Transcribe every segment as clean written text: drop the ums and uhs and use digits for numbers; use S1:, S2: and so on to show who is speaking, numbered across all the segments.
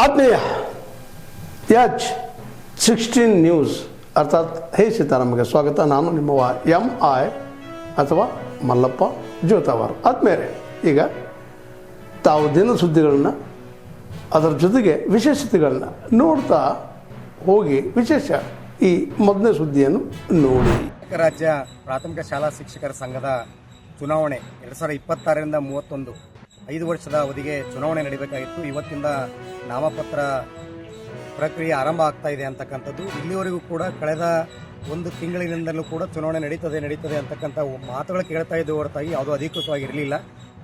S1: ಆತ್ಮೀಯ H16 news ಅರ್ಥಾತ್ ಹೇ ಸೀತಾರಾಮಗೆ ಸ್ವಾಗತ. ನಾನು ನಿಮ್ಮವ MI ಅಥವಾ ಮಲ್ಲಪ್ಪ ಜೋತಾವಾರ್. ಆದ್ಮೇಲೆ ಈಗ ತಾವು ದಿನ ಸುದ್ದಿಗಳನ್ನ ಅದರ ಜೊತೆಗೆ ವಿಶೇಷತೆಗಳನ್ನ ನೋಡ್ತಾ ಹೋಗಿ ವಿಶೇಷ ಈ ಮೊದಲನೇ ಸುದ್ದಿಯನ್ನು ನೋಡಿ.
S2: ರಾಜ್ಯ ಪ್ರಾಥಮಿಕ ಶಾಲಾ ಶಿಕ್ಷಕರ ಸಂಘದ ಚುನಾವಣೆ 2026ರಿಂದ 31 5 ವರ್ಷದ ಅವಧಿಗೆ ಚುನಾವಣೆ ನಡೀಬೇಕಾಗಿತ್ತು. ಇವತ್ತಿಂದ ನಾಮಪತ್ರ ಪ್ರಕ್ರಿಯೆ ಆರಂಭ ಆಗ್ತಾ ಇದೆ ಅಂತಕ್ಕಂಥದ್ದು. ಇಲ್ಲಿವರೆಗೂ ಕೂಡ ಕಳೆದ ಒಂದು ತಿಂಗಳಿನಿಂದಲೂ ಕೂಡ ಚುನಾವಣೆ ನಡೀತದೆ ಅಂತಕ್ಕಂಥ ಮಾತುಗಳು ಕೇಳ್ತಾ ಇದ್ದು ಹೊರತಾಗಿ ಯಾವುದೂ ಅಧಿಕೃತವಾಗಿರಲಿಲ್ಲ.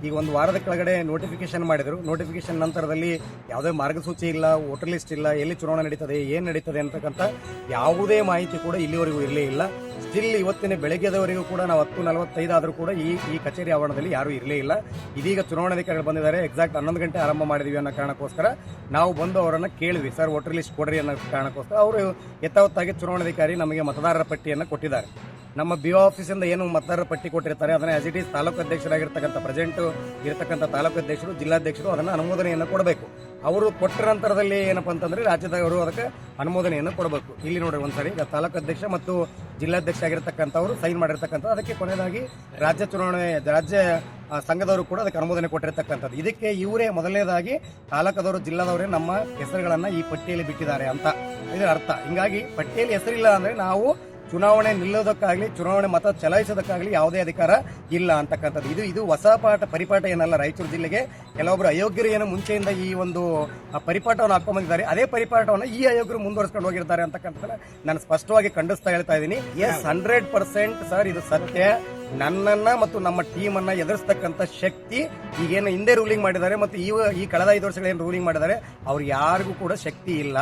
S2: ಈಗ ಒಂದು ವಾರದ ಕೆಳಗಡೆ ನೋಟಿಫಿಕೇಶನ್ ಮಾಡಿದರು. ನೋಟಿಫಿಕೇಶನ್ ನಂತರದಲ್ಲಿ ಯಾವುದೇ ಮಾರ್ಗಸೂಚಿ ಇಲ್ಲ, ವೋಟರ್ ಲಿಸ್ಟ್ ಇಲ್ಲ, ಎಲ್ಲಿ ಚುನಾವಣೆ ನಡೀತದೆ, ಏನು ನಡೀತದೆ ಅಂತಕ್ಕಂಥ ಯಾವುದೇ ಮಾಹಿತಿ ಕೂಡ ಇಲ್ಲಿವರೆಗೂ ಇರಲೇ ಇಲ್ಲ. ಸ್ಟಿಲ್ ಇವತ್ತಿನ ಬೆಳಗ್ಗೆದವರೆಗೂ ಕೂಡ ನಾವು 10:45 ಆದರೂ ಕೂಡ ಈ ಕಚೇರಿ ಆವರಣದಲ್ಲಿ ಯಾರೂ ಇರಲೇ ಇಲ್ಲ. ಇದೀಗ ಚುನಾವಣಾಧಿಕಾರಿಗಳು ಬಂದಿದ್ದಾರೆ. ಎಕ್ಸಾಕ್ಟ್ 11 ಗಂಟೆ ಆರಂಭ ಮಾಡಿದೀವಿ ಅನ್ನೋ ಕಾರಣಕ್ಕೋಸ್ಕರ ನಾವು ಬಂದು ಅವರನ್ನು ಕೇಳಿದ್ವಿ, ಸರ್ ವೋಟರ್ ಲಿಸ್ಟ್ ಕೊಡ್ರಿ ಅನ್ನೋ ಕಾರಣಕ್ಕೋಸ್ಕರ. ಅವರು ಯಥಾವತ್ತಾಗಿ ಚುನಾವಣಾಧಿಕಾರಿ ನಮಗೆ ಮತದಾರರ ಪಟ್ಟಿಯನ್ನು ಕೊಟ್ಟಿದ್ದಾರೆ. ನಮ್ಮ BO ಆಫೀಸಿಂದ ಏನು ಮತದಾರರ ಪಟ್ಟಿ ಕೊಟ್ಟಿರ್ತಾರೆ ಅದನ್ನು ಆಸ್ ಇಟ್ ಈಸ್ ತಾಲೂಕು ಅಧ್ಯಕ್ಷರಾಗಿರ್ತಕ್ಕಂಥ ಪ್ರೆಸೆಂಟ್ ಇರತಕ್ಕಂಥ ತಾಲೂಕು ಅಧ್ಯಕ್ಷರು, ಜಿಲ್ಲಾಧ್ಯಕ್ಷರು ಅದನ್ನು ಅನುಮೋದನೆಯನ್ನು ಕೊಡಬೇಕು. ಅವರು ಕೊಟ್ಟ ನಂತರದಲ್ಲಿ ಏನಪ್ಪ ಅಂತಂದರೆ ರಾಜ್ಯದವರು ಅದಕ್ಕೆ ಅನುಮೋದನೆಯನ್ನು ಕೊಡಬೇಕು. ಇಲ್ಲಿ ನೋಡ್ರಿ ಒಂದ್ಸರಿ ಈಗ ತಾಲೂಕು ಅಧ್ಯಕ್ಷ ಮತ್ತು ಜಿಲ್ಲಾಧ್ಯಕ್ಷ ಆಗಿರ್ತಕ್ಕಂಥವ್ರು ಸೈನ್ ಮಾಡಿರ್ತಕ್ಕಂಥ ಅದಕ್ಕೆ ಕೊನೆಯದಾಗಿ ರಾಜ್ಯ ಸಂಘದವರು ಕೂಡ ಅದಕ್ಕೆ ಅನುಮೋದನೆ ಕೊಟ್ಟಿರ್ತಕ್ಕಂಥದ್ದು. ಇದಕ್ಕೆ ಇವರೇ ಮೊದಲನೇದಾಗಿ ತಾಲೂಕದವರು, ಜಿಲ್ಲಾದವರೇ ನಮ್ಮ ಹೆಸರುಗಳನ್ನು ಈ ಪಟ್ಟಿಯಲ್ಲಿ ಬಿಟ್ಟಿದ್ದಾರೆ ಅಂತ ಇದರ ಅರ್ಥ. ಹಿಂಗಾಗಿ ಪಟ್ಟಿಯಲ್ಲಿ ಹೆಸರಿಲ್ಲ ಅಂದರೆ ನಾವು ಚುನಾವಣೆ ನಿಲ್ಲೋದಕ್ಕಾಗಲಿ, ಚುನಾವಣೆ ಮತ ಚಲಾಯಿಸೋದಕ್ಕಾಗಲಿ ಯಾವುದೇ ಅಧಿಕಾರ ಇಲ್ಲ ಅಂತಕ್ಕಂಥದ್ದು. ಇದು ಹೊಸ ಪರಿಪಾಠ ಏನಲ್ಲ. ರಾಯಚೂರು ಜಿಲ್ಲೆಗೆ ಕೆಲವೊಬ್ಬರು ಅಯೋಗ್ಯರು ಏನು ಮುಂಚೆಯಿಂದ ಈ ಒಂದು ಪರಿಪಾಠವನ್ನು ಹಾಕೊಂಡ್ಬಂದಿದ್ದಾರೆ. ಅದೇ ಪರಿಪಾಠವನ್ನು ಈ ಅಯೋಗ್ಯರು ಮುಂದುವರಿಸ್ಕೊಂಡು ಹೋಗಿರ್ತಾರೆ ಅಂತಕ್ಕಂಥದ್ದನ್ನ ನಾನು ಸ್ಪಷ್ಟವಾಗಿ ಖಂಡಿಸ್ತಾ ಹೇಳ್ತಾ ಇದ್ದೀನಿ. 100% ಸರ್, ಇದು ಸತ್ಯ. ನನ್ನನ್ನ ಮತ್ತು ನಮ್ಮ ಟೀಮ್ ಅನ್ನ ಎದುರಿಸ್ತಕ್ಕಂಥ ಶಕ್ತಿ ಈಗೇನು ಹಿಂದೆ ರೂಲಿಂಗ್ ಮಾಡಿದ್ದಾರೆ ಮತ್ತು ಈ ಕಳೆದ 5 ವರ್ಷಗಳೇನು ರೂಲಿಂಗ್ ಮಾಡಿದ್ದಾರೆ ಅವ್ರು ಯಾರಿಗೂ ಕೂಡ ಶಕ್ತಿ ಇಲ್ಲ.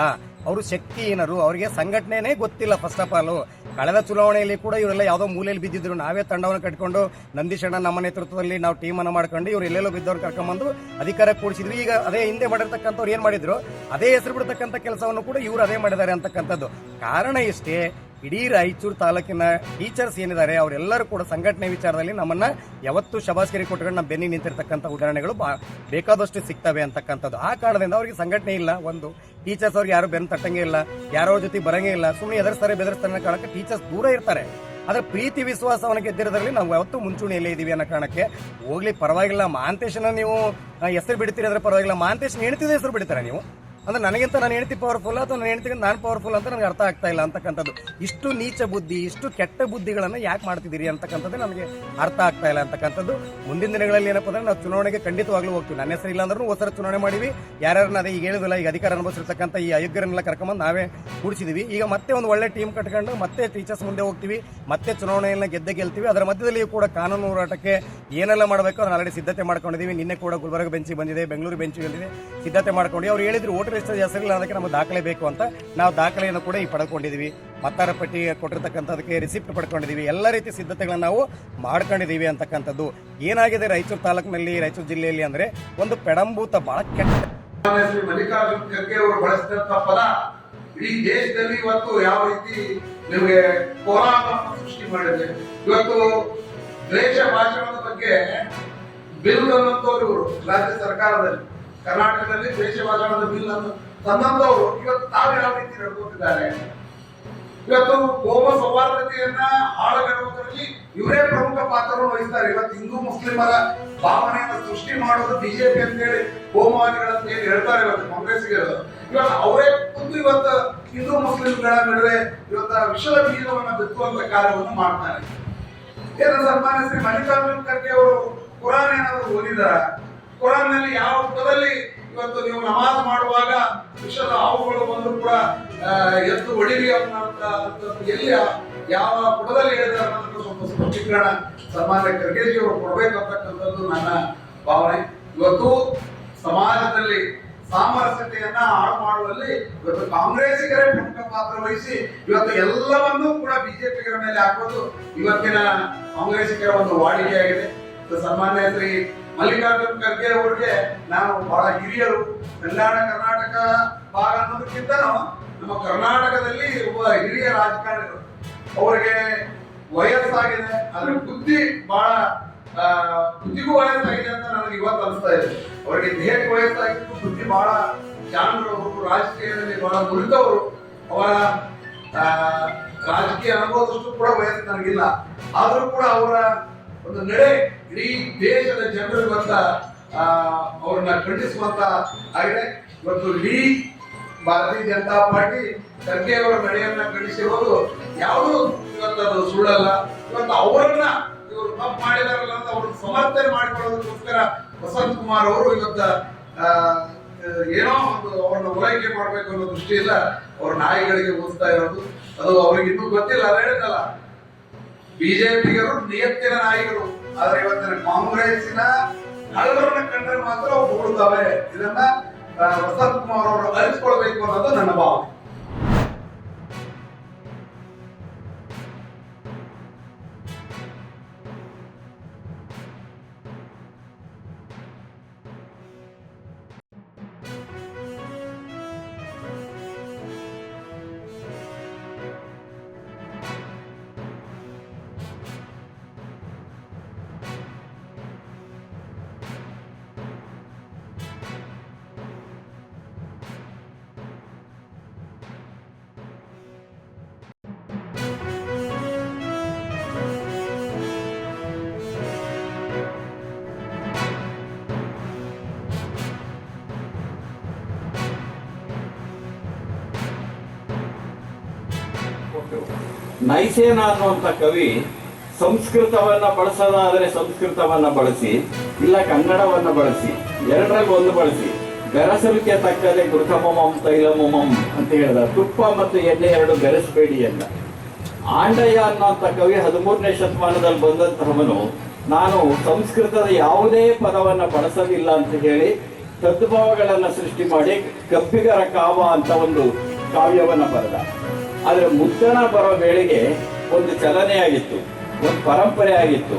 S2: ಅವರು ಶಕ್ತಿ ಏನರು, ಅವರಿಗೆ ಸಂಘಟನೆನೇ ಗೊತ್ತಿಲ್ಲ. ಫಸ್ಟ್ ಆಫ್ ಆಲ್ ಕಳೆದ ಚುನಾವಣೆಯಲ್ಲಿ ಕೂಡ ಇವರೆಲ್ಲ ಯಾವುದೋ ಮೂಲೆಯಲ್ಲಿ ಬಿದ್ದಿದ್ರು. ನಾವೇ ತಂಡವನ್ನು ಕಟ್ಕೊಂಡು ನಂದೀಶಣ್ಣ ನಮ್ಮ ನೇತೃತ್ವದಲ್ಲಿ ನಾವು ಟೀಮ್ ಅನ್ನು ಮಾಡ್ಕೊಂಡು ಇವ್ರು ಎಲ್ಲೆಲ್ಲೋ ಬಿದ್ದವ್ರು ಕರ್ಕೊಂಡ್ಬಂದು ಅಧಿಕಾರ ಕೂಡಿಸಿದ್ವಿ. ಈಗ ಅದೇ ಹಿಂದೆ ಮಾಡಿರ್ತಕ್ಕಂಥವ್ರು ಏನ್ ಮಾಡಿದ್ರು ಅದೇ ಹೆಸರು ಬಿಡ್ತಕ್ಕಂಥ ಕೆಲಸವನ್ನು ಕೂಡ ಇವರು ಅದೇ ಮಾಡಿದ್ದಾರೆ ಅಂತಕ್ಕಂಥದ್ದು. ಕಾರಣ ಇಷ್ಟೇ, ಇಡೀ ರಾಯಚೂರು ತಾಲೂಕಿನ ಟೀಚರ್ಸ್ ಏನಿದ್ದಾರೆ ಅವರೆಲ್ಲರೂ ಕೂಡ ಸಂಘಟನೆ ವಿಚಾರದಲ್ಲಿ ನಮ್ಮನ್ನ ಯಾವತ್ತೂ ಶಬಾಸ್ಗಿರಿ ಕೊಟ್ಕೊಂಡು ನಮ್ಮ ಬೆನ್ನಿ ನಿಂತಿರ್ತಕ್ಕಂಥ ಉದಾಹರಣೆಗಳು ಬೇಕಾದಷ್ಟು ಸಿಗ್ತವೆ ಅಂತಕ್ಕಂಥದ್ದು. ಆ ಕಾರಣದಿಂದ ಅವರಿಗೆ ಸಂಘಟನೆ ಇಲ್ಲ. ಒಂದು ಟೀಚರ್ಸ್ ಅವ್ರಿಗೆ ಯಾರು ಬೆನ್ನು ತಟ್ಟಂಗೆ ಇಲ್ಲ, ಯಾರೋ ಜೊತೆ ಬರಂಗೇ ಇಲ್ಲ, ಸುಮ್ಮನೆ ಎದುರಿಸ್ತಾರೆ ಬೆದರಿಸ್ತಾರೆ ಕಾರಣಕ್ಕೆ ಟೀಚರ್ಸ್ ದೂರ ಇರ್ತಾರೆ. ಆದ್ರೆ ಪ್ರೀತಿ ವಿಶ್ವಾಸವನ್ನು ಗೆದ್ದಿರೋದ್ರಲ್ಲಿ ನಾವು ಯಾವತ್ತೂ ಮುಂಚೂಣಿಯಲ್ಲೇ ಇದೀವಿ ಅನ್ನೋ ಕಾರಣಕ್ಕೆ ಹೋಗ್ಲಿ ಪರವಾಗಿಲ್ಲ. ಮಹಾಂತೇಶನ ನೀವು ಹೆಸರು ಬಿಡ್ತೀರಿ ಅಂದ್ರೆ ಪರವಾಗಿಲ್ಲ, ಮಹಾಂತೇಶನ ಹೆಣ್ತಿದ ಹೆಸರು ಬಿಡ್ತಾರೆ ನೀವು ಅಂದ್ರೆ ನನಗಿಂತ ನಾನು ಹೆಂಡತಿ ಪವರ್ಫುಲ್ ಅಥವಾ ನನ್ನ ಹೆಂಡತಿಗೆ ನಾನು ಪವರ್ಫುಲ್ ಅಂತ ನನಗೆ ಅರ್ಥ ಆಗ್ತಾ ಇಲ್ಲ ಅಂತಕ್ಕಂಥದ್ದು. ಇಷ್ಟು ನೀಚ ಬುದ್ಧಿ, ಇಷ್ಟು ಕೆಟ್ಟ ಬುದ್ಧಿಗಳನ್ನ ಯಾಕೆ ಮಾಡ್ತಿದ್ದೀರಿ ಅಂತಕ್ಕಂಥದ್ದು ನನಗೆ ಅರ್ಥ ಆಗ್ತಾ ಇಲ್ಲ ಅಂತಕ್ಕಂಥದ್ದು. ಮುಂದಿನ ದಿನಗಳಲ್ಲಿ ಏನಪ್ಪ ಅಂದ್ರೆ ನಾವು ಚುನಾವಣೆಗೆ ಖಂಡಿತವಾಗ್ಲೂ ಹೋಗ್ತೀವಿ. ನನ್ನ ಹೆಸರು ಇಲ್ಲ ಅಂದ್ರೂ ಹೊಸ ಚುನಾವಣೆ ಮಾಡಿವಿ. ಯಾರ್ಯಾರನ್ನ ಅದೇ ಈಗ ಹೇಳಿದಿಲ್ಲ, ಈಗ ಅಧಿಕಾರ ಅನುಭವಿಸಿರ್ತಕ್ಕಂಥ ಈ ಅಯೋಗ್ಯರನ್ನೆಲ್ಲ ಕರ್ಕೊಂಬಂದು ನಾವೇ ಕೂಡಿಸಿದೀವಿ. ಈಗ ಮತ್ತೆ ಒಂದು ಒಳ್ಳೆ ಟೀಮ್ ಕಟ್ಕೊಂಡು ಮತ್ತೆ ಟೀಚರ್ಸ್ ಮುಂದೆ ಹೋಗ್ತೀವಿ, ಮತ್ತೆ ಚುನಾವಣೆಯನ್ನ ಗೆಲ್ತೀವಿ. ಅದರ ಮಧ್ಯದಲ್ಲಿ ಕೂಡ ಕಾನೂನು ಹೋರಾಟಕ್ಕೆ ಏನೆಲ್ಲ ಮಾಡಬೇಕು ಅದನ್ನ ಆಲ್ರೆಡಿ ಸಿದ್ಧತೆ ಮಾಡ್ಕೊಂಡಿದ್ದೀವಿ. ನಿನ್ನೆ ಕೂಡ ಗುಲ್ಬರ್ಗ ಬೆಂಚಿಗೆ ಬಂದಿದೆ, ಬೆಂಗಳೂರು ಬೆಂಚಿಗೆ ಬಂದಿದೆ, ಸಿದ್ಧತೆ ಮಾಡ್ಕೊಂಡು ಅವ್ರು ಹೇಳಿದ್ರು ವೋಟರ್ ಲಿಸ್ಟ್ ಹೆಸರಿಲ್ಲ ಅದಕ್ಕೆ ನಮಗೆ ದಾಖಲೆ ಬೇಕು ಅಂತ. ನಾವು ದಾಖಲೆಯನ್ನು ಕೂಡ ಈಗ ಪಡ್ಕೊಂಡಿದ್ದೀವಿ. ಮತದಾರ ಪಟ್ಟಿ ಕೊಟ್ಟಿರ್ತಕ್ಕಂಥದಕ್ಕೆ ರಿಸಿಪ್ಟ್ ಪಡ್ಕೊಂಡಿದ್ದೀವಿ. ಎಲ್ಲ ರೀತಿ ಸಿದ್ಧತೆಗಳನ್ನ ನಾವು ಮಾಡ್ಕೊಂಡಿದ್ದೀವಿ ಅಂತಕ್ಕಂಥದ್ದು. ಏನಾಗಿದೆ ರಾಯಚೂರು ತಾಲೂಕಿನಲ್ಲಿ, ರಾಯಚೂರು ಜಿಲ್ಲೆಯಲ್ಲಿ ಅಂದ್ರೆ ಒಂದು ಪೆಡಂಭೂತ ಬಹಳ ಕೆಟ್ಟ
S3: ಮಲ್ಲಿಕಾರ್ಜುನ್ ಖರ್ಗೆ ಅವರು ಬಳಸಿದಂತ ಪದ ಇಡೀ ದೇಶದಲ್ಲಿ ಇವತ್ತು ಯಾವ ರೀತಿ ನಿಮಗೆ ಕೋಲಾಹಲವನ್ನು ಸೃಷ್ಟಿ ಮಾಡಿದೆ. ಇವತ್ತು ದ್ವೇಷ ಭಾಷಣದ ಬಗ್ಗೆ ಬಿಲ್ ಅನ್ನೋರು ರಾಜ್ಯ ಸರ್ಕಾರದಲ್ಲಿ, ಕರ್ನಾಟಕದಲ್ಲಿ ದ್ವೇಷ ಭಾಷಣದ ಬಿಲ್ ಅನ್ನು ತಂದಂತವರು ಇವತ್ತು ತಾವು ಯಾವ ರೀತಿ ನಡ್ಕೊತಿದ್ದಾರೆ. ಇವತ್ತು ಕೋಮ ಸೌಹಾರ್ದತೆಯನ್ನ ಹಾಳುಗೆಡುವುದರಲ್ಲಿ ಇವರೇ ಪ್ರಮುಖ ಪಾತ್ರವನ್ನು ವಹಿಸ್ತಾರೆ. ಇವತ್ತು ಹಿಂದೂ ಮುಸ್ಲಿಮರ ಭಾವನೆಯನ್ನು ಸೃಷ್ಟಿ ಮಾಡೋದು ಬಿಜೆಪಿ ಅಂತೇಳಿ ಕೋಮವಾದಿಗಳಂತ ಏನು ಹೇಳ್ತಾರೆ ಇವತ್ತು ಕಾಂಗ್ರೆಸ್ಸಿಗರು. ಇವತ್ತು ಅವರೇ ಖುದ್ದು ಇವತ್ತು ಹಿಂದೂ ಮುಸ್ಲಿಂಗಳ ನಡುವೆ ಇವತ್ತು ವಿಷದ ಬೀಜವನ್ನು ಬಿತ್ತುವಂತ ಕಾರ್ಯವನ್ನು ಮಾಡ್ತಾರೆ. ಏನು ಸನ್ಮಾನ್ಯ ಶ್ರೀ ಮಲ್ಲಿಕಾರ್ಜುನ್ ಖರ್ಗೆ ಅವರು ಕುರಾನ್ ಏನಾದ್ರು ಓದಿದಾರ? ಕುರಾನ್ ನಲ್ಲಿ ಯಾವ ಪುಟದಲ್ಲಿ ಇವತ್ತು ನೀವು ನಮಾಜ್ ಮಾಡುವಾಗ ವಿಷದ ಹಾವುಗಳು ಬಂದು ಕೂಡ ಎದ್ದು ಹೊಡಿರಿ ಅನ್ನೋಂತ ಎಲ್ಲಿ ಯಾವ ಪುಟದಲ್ಲಿ ಹೇಳಿದಾರೆ ಅನ್ನೋದು ಸ್ವಲ್ಪ ಸ್ಪಷ್ಟೀಕರಣ ಸನ್ಮಾನ್ಯ ಖರ್ಗೆಜಿ ಅವರು ಕೊಡ್ಬೇಕಂತಕ್ಕಂಥದ್ದು ನನ್ನ ಭಾವನೆ. ಇವತ್ತು ಸಮಾಜದಲ್ಲಿ ಸಾಮರಸ್ಯತೆಯನ್ನ ಹಾಳು ಮಾಡುವಲ್ಲಿ ಇವತ್ತು ಕಾಂಗ್ರೆಸ್ಸಿಗರೇ ಪ್ರಮುಖ ಪಾತ್ರ ವಹಿಸಿ ಇವತ್ತು ಎಲ್ಲವನ್ನೂ ಕೂಡ ಬಿಜೆಪಿಗರ ಮೇಲೆ ಹಾಕೋದು ಇವತ್ತಿನ ಕಾಂಗ್ರೆಸ್ಸಿಗರ ಒಂದು ವಾಡಿಕೆಯಾಗಿದೆ. ಸನ್ಮಾನ್ಯ ಶ್ರೀ ಮಲ್ಲಿಕಾರ್ಜುನ್ ಖರ್ಗೆ ಅವರಿಗೆ ನಾವು ಬಹಳ ಹಿರಿಯರು. ಕಲ್ಯಾಣ ಕರ್ನಾಟಕ ಭಾಗ ಅನ್ನೋದಕ್ಕಿಂತನೂ ನಮ್ಮ ಕರ್ನಾಟಕದಲ್ಲಿ ಒಬ್ಬ ಹಿರಿಯ ರಾಜಕಾರಣಿಗಳು. ಅವರಿಗೆ ವಯಸ್ಸಾಗಿದೆ, ಆದ್ರೆ ಬುದ್ಧಿ ಬಹಳ ಬುದ್ಧಿಗೂ ವಯಸ್ಸಾಗಿದೆ ಅಂತ ನನಗೆ ಇವತ್ತು ಅನಿಸ್ತಾ ಇದೆ. ಅವರಿಗೆ ದೇಹಕ್ಕೆ ವಯಸ್ಸಾಗಿತ್ತು, ಬುದ್ಧಿ ಬಹಳ ಜಾಣರವರು, ರಾಜಕೀಯದಲ್ಲಿ ಬಹಳ ನುರಿತವರು. ಅವರ ರಾಜಕೀಯ ಅನುಭವದಷ್ಟು ಕೂಡ ವಯಸ್ಸು ನನಗಿಲ್ಲ. ಆದರೂ ಕೂಡ ಅವರ ಒಂದು ನಡೆ ಇಡೀ ದೇಶದ ಜನರು ಇವತ್ತ ಅವ್ರನ್ನ ಖಂಡಿಸುವಂತ ಆಗಿದೆ. ಇವತ್ತು ಇಡೀ ಭಾರತೀಯ ಜನತಾ ಪಾರ್ಟಿ ಖರ್ಗೆ ಅವರ ನಡೆಯನ್ನ ಖಂಡಿಸಿರೋದು ಯಾವುದು ಇವತ್ತದು ಸುಳ್ಳಲ್ಲ. ಇವತ್ತು ಅವರನ್ನ ಇವರು ತಪ್ಪು ಮಾಡಿದಾರಲ್ಲ ಅಂತ ಅವ್ರನ್ನ ಸಮರ್ಥನೆ ಮಾಡಿಕೊಳ್ಳೋದಕ್ಕೋಸ್ಕರ ವಸಂತ್ ಕುಮಾರ್ ಅವರು ಇವತ್ತ ಏನೋ ಒಂದು ಅವ್ರನ್ನ ಓಲೈಕೆ ಮಾಡ್ಬೇಕು ಅನ್ನೋ ದೃಷ್ಟಿಯಿಂದ ಅವ್ರ ನಾಯಿಗಳಿಗೆ ಓದಿಸ್ತಾ ಇರೋದು. ಅದು ಅವ್ರಿಗೆ ಇನ್ನೂ ಗೊತ್ತಿಲ್ಲ. ಅದು ಹೇಳಿದಲ್ಲ, ಬಿಜೆಪಿಗರು ನಿಯತ್ತಿನ ನಾಯಿಗಳು, ಆದ್ರೆ ಇವತ್ತಿನ ಕಾಂಗ್ರೆಸ್ಸಿನ ಹಳಬರನ್ನ ಕಂಡ್ರೆ ಮಾತ್ರ ಅವು ಓಡುತ್ತವೆ. ಇದನ್ನ ವಸಂತ್ ಕುಮಾರ್ ಅವರು ಅರಿತುಕೊಳ್ಬೇಕು ಅನ್ನೋದು ನನ್ನ ಭಾವನೆ.
S4: ನೈಸೇನ ಅನ್ನುವಂಥ ಕವಿ ಸಂಸ್ಕೃತವನ್ನ ಬಳಸೋದಾದರೆ ಸಂಸ್ಕೃತವನ್ನ ಬಳಸಿ, ಇಲ್ಲ ಕನ್ನಡವನ್ನ ಬಳಸಿ, ಎರಡರಲ್ಲಿ ಒಂದು ಬಳಸಿ, ಬೆರಸಲಿಕ್ಕೆ ತಕ್ಕದೆ ಘೃತಮಮಂ ತೈಲಮಮಂ ಅಂತ ಹೇಳಿದ. ತುಪ್ಪ ಮತ್ತು ಎಣ್ಣೆ ಎರಡು ಬೆರೆಸಬೇಡಿ ಅಂತ. ಆಂಡಯ್ಯ ಅನ್ನುವಂಥ ಕವಿ 13ನೇ ಶತಮಾನದಲ್ಲಿ ಬಂದಂತಹವನು ನಾನು ಸಂಸ್ಕೃತದ ಯಾವುದೇ ಪದವನ್ನ ಬಳಸಲಿಲ್ಲ ಅಂತ ಹೇಳಿ ತದ್ಭಾವಗಳನ್ನ ಸೃಷ್ಟಿ ಮಾಡಿ ಕಬ್ಬಿಗರ ಕಾವ ಅಂತ ಒಂದು ಕಾವ್ಯವನ್ನ ಬರೆದ. ಆದರೆ ಮುದ್ರಣ ಬರೋ ವೇಳೆಗೆ ಒಂದು ಚಲನೆ ಆಗಿತ್ತು, ಒಂದು ಪರಂಪರೆ ಆಗಿತ್ತು.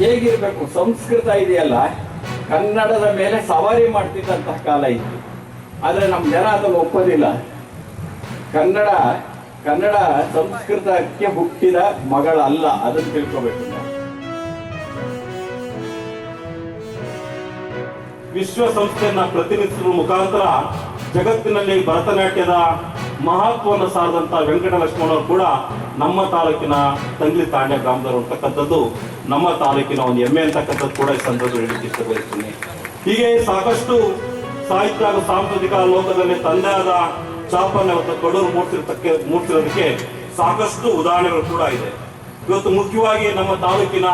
S4: ಹೇಗಿರ್ಬೇಕು, ಸಂಸ್ಕೃತ ಇದೆಯಲ್ಲ ಕನ್ನಡದ ಮೇಲೆ ಸವಾರಿ ಮಾಡ್ತಿದ್ದಂತಹ ಕಾಲ ಇತ್ತು. ಆದರೆ ನಮ್ಮ ಜನ ಅದನ್ನು ಒಪ್ಪೋದಿಲ್ಲ. ಕನ್ನಡ ಸಂಸ್ಕೃತಕ್ಕೆ ಹುಟ್ಟಿದ ಮಗಳಲ್ಲ, ಅದನ್ನು ತಿಳ್ಕೋಬೇಕು ನಾವು.
S5: ವಿಶ್ವಸಂಸ್ಥೆಯನ್ನ ಪ್ರತಿನಿಧಿಸುವ ಮುಖಾಂತರ ಜಗತ್ತಿನಲ್ಲಿ ಭರತನಾಟ್ಯದ ಮಹತ್ವವನ್ನು ಸಾರಿದಂತ ವೆಂಕಟಲಕ್ಷ್ಮಣವರು ಕೂಡ ನಮ್ಮ ತಾಲೂಕಿನ ತಂಗ್ಲಿ ತಾಂಡ್ಯ ಗ್ರಾಮದವರು ಅಂತಕ್ಕಂಥದ್ದು ನಮ್ಮ ತಾಲೂಕಿನ ಒಂದು ಹೆಮ್ಮೆ ಅಂತಕ್ಕಂಥದ್ದು ಕೂಡ ಈ ಸಂದರ್ಭದಲ್ಲಿ ಹೇಳಲಿಕ್ಕೆ ಇಷ್ಟಪಡ್ತೀನಿ. ಹೀಗೆ ಸಾಕಷ್ಟು ಸಾಹಿತ್ಯ ಹಾಗೂ ಸಾಂಸ್ಕೃತಿಕ ಲೋಕದಲ್ಲಿ ತಂದೆ ಆದ ಛಾಪನ್ನು ಇವತ್ತು ಕೊಡೂರು ಮೂಡಿಸಿರೋದಕ್ಕೆ ಸಾಕಷ್ಟು ಉದಾಹರಣೆಗಳು ಕೂಡ ಇದೆ. ಇವತ್ತು ಮುಖ್ಯವಾಗಿ ನಮ್ಮ ತಾಲೂಕಿನ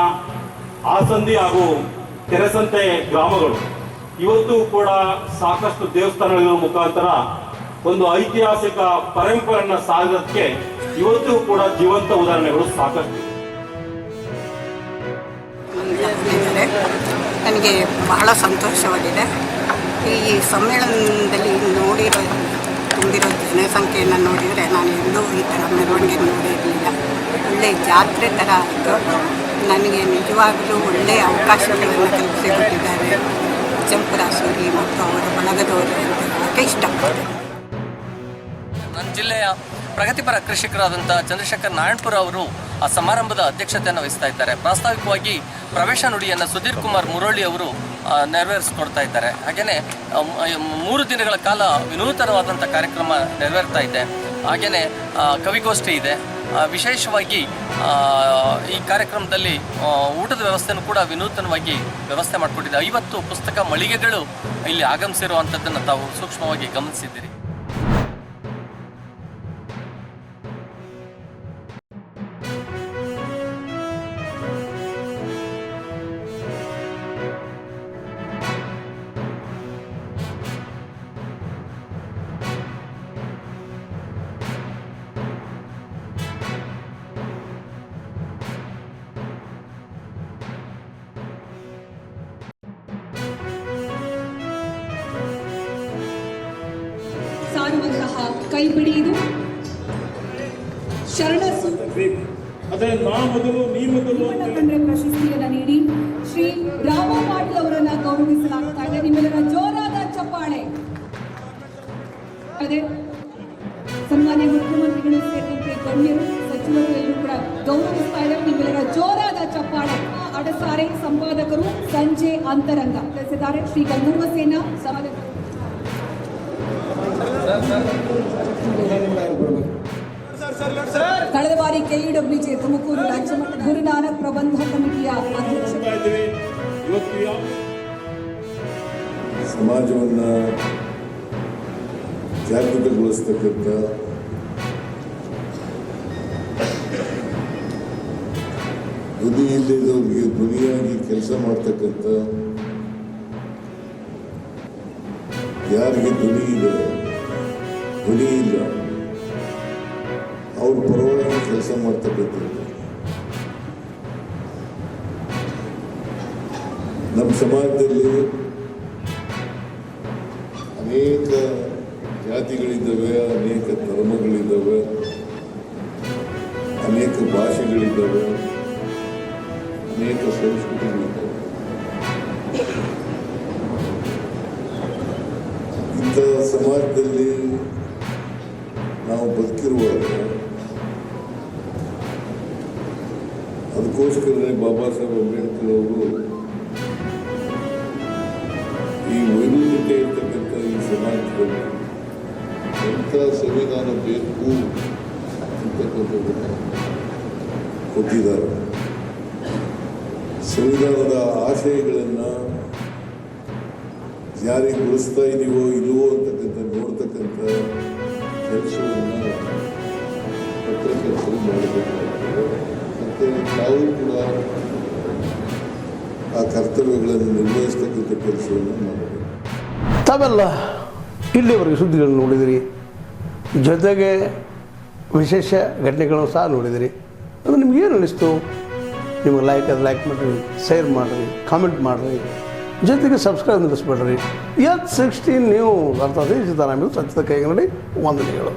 S5: ಆಸಂದಿ ಹಾಗೂ ಕೆರೆಸಂತೆ ಗ್ರಾಮಗಳು ಇವತ್ತು ಕೂಡ ಸಾಕಷ್ಟು ದೇವಸ್ಥಾನಗಳ ಮುಖಾಂತರ ಒಂದು ಐತಿಹಾಸಿಕ ಪರಂಪರೆಯನ್ನ ಸಾಗೋದಕ್ಕೆ ಇವತ್ತು ಕೂಡ ಜೀವಂತ ಉದಾಹರಣೆಗಳು ಸಾಕಷ್ಟು.
S6: ನನಗೆ ಬಹಳ ಸಂತೋಷವಾಗಿದೆ. ಈ ಸಮ್ಮೇಳನದಲ್ಲಿ ತುಂಬಿರೋ ಜನಸಂಖ್ಯೆಯನ್ನು ನೋಡಿದರೆ ನಾನು ಎಲ್ಲೂ ಈ ಥರ ಮೆರವಣಿಗೆ ನೋಡಿರಲಿಲ್ಲ. ಒಳ್ಳೆಯ ಜಾತ್ರೆ ಥರ ಆಯಿತು. ನನಗೆ ನಿಜವಾಗಲೂ ಒಳ್ಳೆಯ ಅವಕಾಶಗಳನ್ನು ಕಲ್ಪಿಸಿಕೊಟ್ಟಿದ್ದಾರೆ ಚಂಪರಾಸೂರಿ ಮತ್ತು ಅವರ ಬಳಗದವರು ಅಂತ ಹೇಳೋಕ್ಕೆ ಇಷ್ಟಪಡ್ತೀನಿ.
S7: ನನ್ನ ಜಿಲ್ಲೆಯ ಪ್ರಗತಿಪರ ಕೃಷಿಕರಾದಂಥ ಚಂದ್ರಶೇಖರ್ ನಾರಾಯಣಪುರ ಅವರು ಆ ಸಮಾರಂಭದ ಅಧ್ಯಕ್ಷತೆಯನ್ನು ವಹಿಸ್ತಾ ಇದ್ದಾರೆ. ಪ್ರಾಸ್ತಾವಿಕವಾಗಿ ಪ್ರವೇಶ ನುಡಿಯನ್ನು ಸುಧೀರ್ ಕುಮಾರ್ ಮುರಳಿ ಅವರು ನೆರವೇರಿಸಿಕೊಡ್ತಾ ಇದ್ದಾರೆ. ಹಾಗೆಯೇ 3 ದಿನಗಳ ಕಾಲ ವಿನೂತನವಾದಂಥ ಕಾರ್ಯಕ್ರಮ ನೆರವೇರ್ತಾ ಇದೆ. ಹಾಗೆಯೇ ಕವಿಗೋಷ್ಠಿ ಇದೆ. ವಿಶೇಷವಾಗಿ ಈ ಕಾರ್ಯಕ್ರಮದಲ್ಲಿ ಊಟದ ವ್ಯವಸ್ಥೆಯನ್ನು ಕೂಡ ವಿನೂತನವಾಗಿ ವ್ಯವಸ್ಥೆ ಮಾಡಿಕೊಟ್ಟಿದೆ. 50 ಪುಸ್ತಕ ಮಳಿಗೆಗಳು ಇಲ್ಲಿ ಆಗಮಿಸಿರುವಂಥದ್ದನ್ನು ತಾವು ಸೂಕ್ಷ್ಮವಾಗಿ ಗಮನಿಸಿದ್ದೀರಿ.
S8: ಸಾರುವಂತಹ ಕೈಪಿಡಿ ಇದು. ಶರಣ ಕಂಡ್ರೆ ಪ್ರಶಸ್ತಿಯನ್ನು ನೀಡಿ ಶ್ರೀ ರಾಮ ಪಾಟೀಲ್ ಅವರನ್ನ ಗೌರವಿಸಲಾಗ್ತಾ ಇದೆ. ನಿಮ್ಮೆಲ್ಲರ ಜೋರಾದ ಚಪ್ಪಾಳೆ. ಅದೇ ಸನ್ಮಾನ್ಯ ಮುಖ್ಯಮಂತ್ರಿಗಳು ಸೇರಿದಂತೆ ಗಣ್ಯರು, ಸಚಿವರು ಎಲ್ಲರೂ ಕೂಡ ಗೌರವಿಸ್ತಾ ಇದ್ದಾರೆ. ನಿಮ್ಮೆಲ್ಲರ ಜೋರಾದ ಚಪ್ಪಾಳೆ. ಅಡಸಾರೆ ಸಂಪಾದಕರು ಸಂಜೆ ಅಂತರಂಗ ತಿಳಿಸಿದ್ದಾರೆ. ಶ್ರೀ ಗಂಗಮ್ಮ ಸೇನಾ ಸಮಾಜ ಕಳೆದ ಬಾರಿ KEWJ ತುಮಕೂರು ರಾಜ್ಯ ಮಟ್ಟ ಗುರುನಾನಕ್ ಪ್ರಬಂಧ ಕಮಿಟಿಯ ಅಧ್ಯಕ್ಷ.
S9: ಸಮಾಜವನ್ನು ಜಾಗೃತಗೊಳಿಸ್ತಕ್ಕಂಥ ಧ್ವನಿ ಇಲ್ಲದವ್ರಿಗೆ ಧ್ವನಿಯಾಗಿ ಕೆಲಸ ಮಾಡ್ತಕ್ಕಂಥ, ಯಾರಿಗೆ ಧ್ವನಿ ಇದೆ ಧ್ವನಿ ಇಲ್ಲ ಅವ್ರ ಪರವಾಗಿ ಕೆಲಸ ಮಾಡ್ತಕ್ಕಂಥದ್ದು. ನಮ್ಮ ಸಮಾಜದಲ್ಲಿ ಅನೇಕ ಜಾತಿಗಳಿದ್ದಾವೆ, ಅನೇಕ ಧರ್ಮಗಳಿದ್ದಾವೆ, ಅನೇಕ ಭಾಷೆಗಳಿದ್ದಾವೆ, ಅನೇಕ ಸಂಸ್ಕೃತಿಗಳಿದ್ದಾವೆ. ಇಂಥ ಸಮಾಜದಲ್ಲಿ ನಾವು ಬದುಕಿರುವಾಗ ಅದಕ್ಕೋಸ್ಕರನೇ ಬಾಬಾ ಸಾಹೇಬ್ ಅಂಬೇಡ್ಕರ್ ಅವರು ಈ ವೈವಿಧ್ಯತೆ ಇರ್ತಕ್ಕಂಥ ಈ ಸಮಾಜದಲ್ಲಿ ಎಂಥ ಸಂವಿಧಾನ ಬೇಕು ಅಂತಕ್ಕಂಥದ್ದನ್ನು ಕೊಟ್ಟಿದ್ದಾರೆ. ಸಂವಿಧಾನದ ಆಶಯಗಳನ್ನು ಜಾರಿಗೊಳಿಸ್ತಾ ಇದೀವೋ ಇಲ್ವೋ ಅಂತಕ್ಕಂಥ ನೋಡ್ತಕ್ಕಂಥ ಕೆಲಸವನ್ನು ಪತ್ರಕರ್ತರು ಮಾಡಬೇಕಾಗ್ತದೆ. ಮತ್ತು ನಾವು ಕೂಡ ಆ ಕರ್ತವ್ಯಗಳನ್ನು ನಿರ್ವಹಿಸ್ತಕ್ಕಂಥ ಕೆಲಸವನ್ನು ಮಾಡಬೇಕು.
S1: ತಾವೆಲ್ಲ ಇಲ್ಲಿವರೆಗೆ ಸುದ್ದಿಗಳನ್ನು ನೋಡಿದಿರಿ, ಜೊತೆಗೆ ವಿಶೇಷ ಘಟನೆಗಳನ್ನು ಸಹ ನೋಡಿದಿರಿ. ಅದು ನಿಮ್ಗೇನು ಅನ್ನಿಸ್ತು? ನಿಮಗೆ ಲೈಕ್ ಮಾಡಿರಿ, ಶೇರ್ ಮಾಡಿರಿ, ಕಾಮೆಂಟ್ ಮಾಡಿರಿ, ಜೊತೆಗೆ ಸಬ್ಸ್ಕ್ರೈಬ್ ನಿಲ್ಲಿಸ್ಬೇಡ್ರಿ. H16 ನ್ಯೂಸ್ ಅರ್ಥಾತ್ ಸೀತಾರಾಮ್ ಸತ್ಯದ ಕೈಗನ್ನಡಿ ವಂದನೆಗಳು.